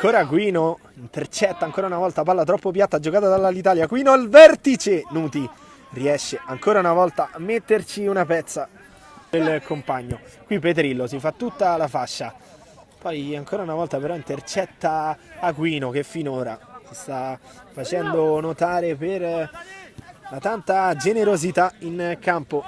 Ancora Aquino, intercetta ancora una volta, palla troppo piatta giocata dall'Italia. Aquino al vertice, Nuti riesce ancora una volta a metterci una pezza del compagno. Qui Petrillo si fa tutta la fascia, poi ancora una volta però intercetta Aquino, che finora si sta facendo notare per la tanta generosità in campo.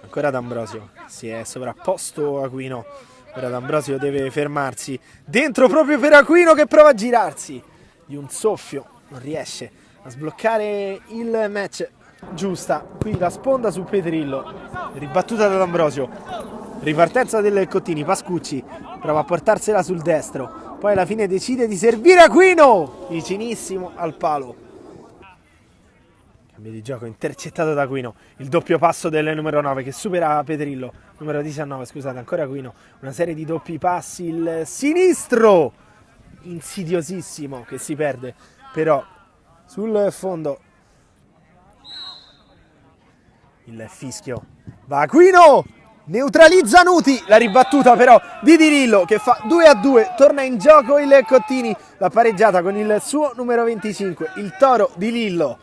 Ancora D'Ambrosio, si è sovrapposto Aquino. Ora D'Ambrosio deve fermarsi, dentro proprio per Aquino che prova a girarsi di un soffio, non riesce a sbloccare il match. Giusta, qui la sponda su Petrillo, ribattuta da D'Ambrosio, ripartenza del Cottini, Pascucci prova a portarsela sul destro, poi alla fine decide di servire Aquino, vicinissimo al palo. Cambio di gioco, intercettato da Aquino, il doppio passo del numero 9 che supera Petrillo, numero 19, scusate, ancora Aquino, una serie di doppi passi, il sinistro, insidiosissimo, che si perde, però sul fondo il fischio, va Aquino, neutralizza Nuti, la ribattuta però di Lillo che fa 2-2, torna in gioco il Cottini, la pareggiata con il suo numero 25, il toro di Lillo.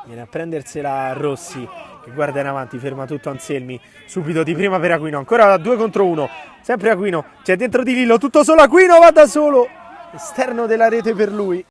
Viene a prendersela Rossi che guarda in avanti, ferma tutto Anselmi, subito di prima per Aquino, ancora 2 contro 1, sempre Aquino, c'è dentro di Lillo, tutto solo Aquino, va da solo, esterno della rete per lui.